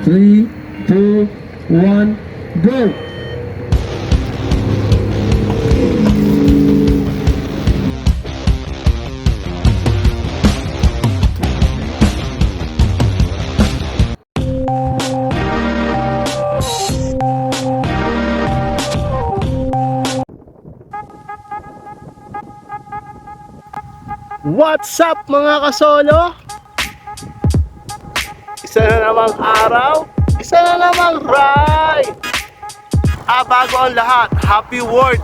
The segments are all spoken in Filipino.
3, 2, 1, go! What's up mga kasolo? Isa na namang araw, isa na namang ride. Bago ang lahat, happy World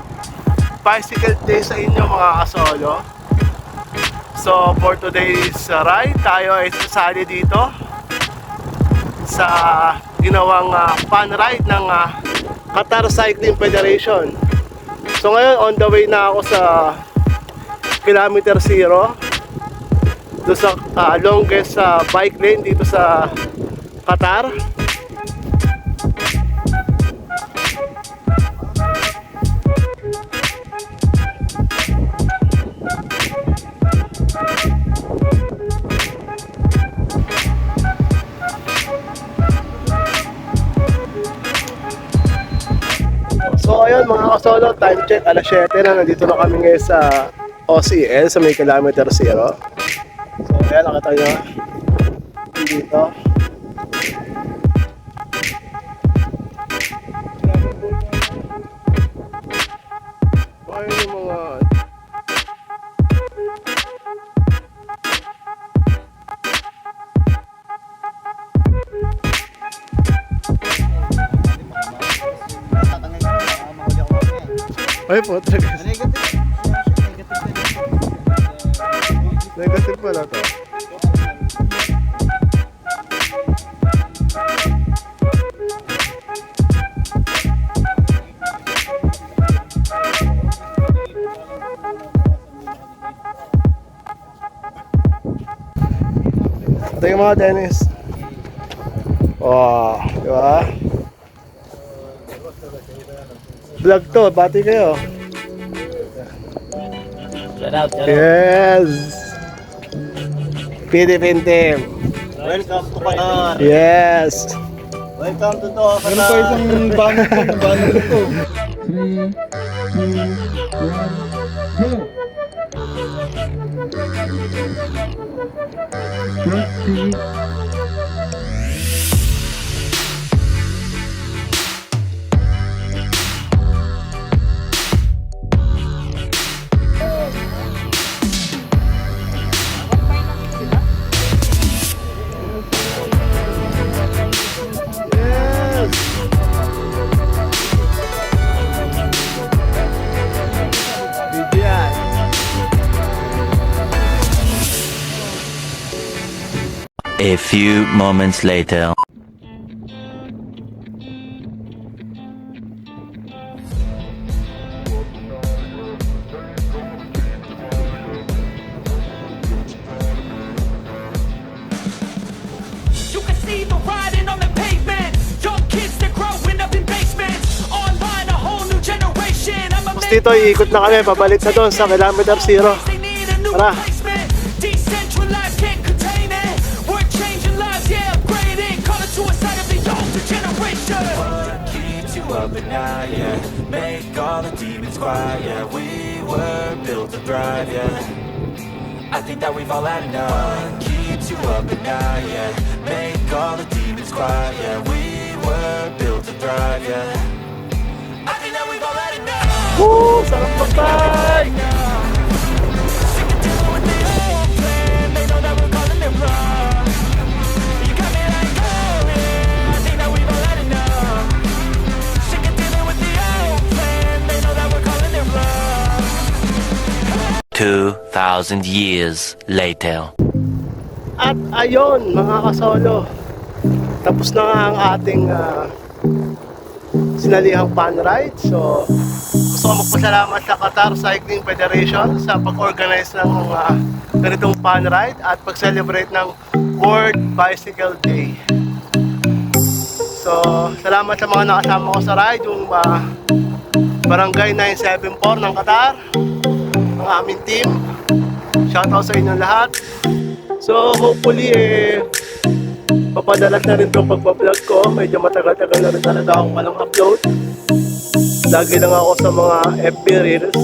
Bicycle Day sa inyo mga kasolo. So for today's ride, tayo ay sasali dito sa ginawang fun ride ng Qatar Cycling Federation. So ngayon on the way na ako sa kilometer 0 doon sa longest bike lane dito sa Qatar. So ayun mga kasolo, time check alas 7 na, nandito na kami ngayon sa OCL sa may kilometer 0. So ayan, nakita nyo dito. Ayun yung mga ay po, negative pala to. Ito yung mga Dennis. Oh, di ba? Vlog to, bati kayo. Yes! Philippine team. Welcome to Qatar. Yes! Welcome to Qatar. Meron pa isang banner ito. 3, 2, 1, go! Taxi. A few moments later. You can see the riding on the pavement. Young kids, they're growing up in basements. Online, a whole new generation. I'm a Tapos dito, iikot na kami, pabalik na doon sa kilometer 0. They need a new Tara. replacement. Decentralized, can't contain it. We're changing lives, yeah, upgrading. Call it suicide of the older generation. What keeps you up at night, yeah? Make all the demons quiet, yeah. We were built to thrive, yeah. I think that we've all had enough. What keeps you up at night, yeah? Make all the demons quiet, yeah. We were built to thrive, yeah. I think that we've all had enough. Woo! Sarap magbike! Sick of dealing with the old plan. They know that we're calling it wrong. You got me like, oh yeah. I think that we've all had enough. Sick of dealing with the old plan. They know that we're calling it wrong. 2,000 years later. At ayon mga kasolo, tapos na nga ang ating sinalihang fun ride. So gusto ko magpasalamat sa Qatar Cycling Federation sa pag-organize ng ganitong fun ride at pag-celebrate ng World Bicycle Day. So salamat sa mga nakasama ko sa ride, yung Barangay 974 ng Qatar, ang aming team. Shoutout sa inyong lahat. So hopefully Papadalat na rin itong pagpa-vlog ko. Medyo matagal-tagal na rin talaga akong walang upload. Lagi lang ako sa mga FB Reels.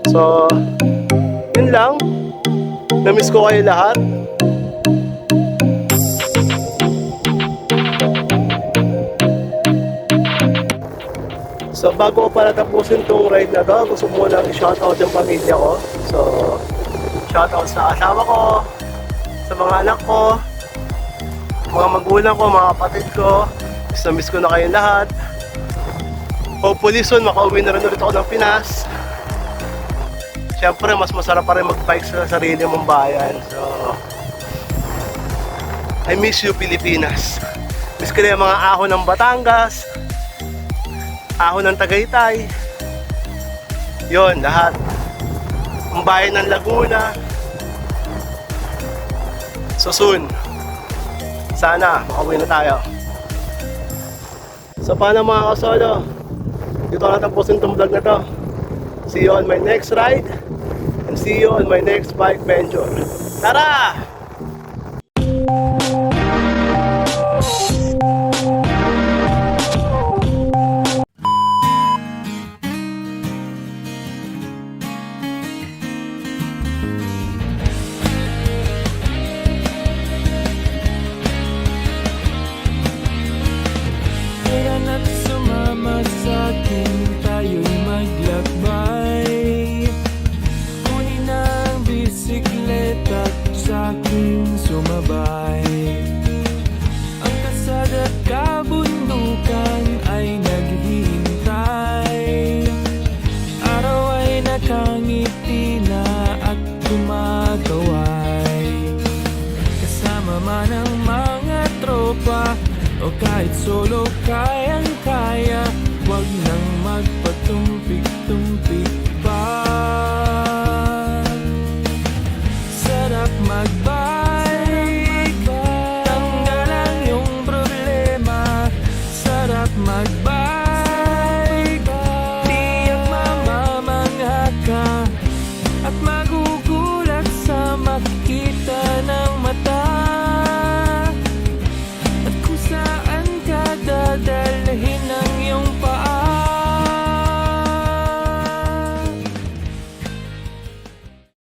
So, yun lang. Namiss ko kayo lahat. So bago ko para tapusin tong ride na to, gusto ko muna i-shoutout yung pamilya ko. So, shoutout sa asawa ko, sa mga anak ko, mga magulang ko, mga kapatid ko. Miss ko na kayong lahat. Hopefully soon, makauwi na rin ulit ako ng Pinas. Siyempre, mas masarap pa rin mag-bike sa sarili mong bayan. So, I miss you, Pilipinas. Miss ko na yung mga ahon ng Batangas, ahon ng Tagaytay, yon lahat. Ang bayan ng Laguna. So soon, sana makauwi na tayo. So paano mga kasolo, dito na tapusin itong vlog na to. See you on my next ride and see you on my next bike venture. Tara! Kaya na't sumama sa'kin, tayo'y maglakbay. Kunin ang bisikleta at sa'king sumabay. Ang kasada at kabundukan ay naghihintay. Araw ay nakangiti na at kumakaway. Kasama man ang mga tropa o kahit solo, kayang-kaya. Huwag nang magpatumpik-tumpik pa.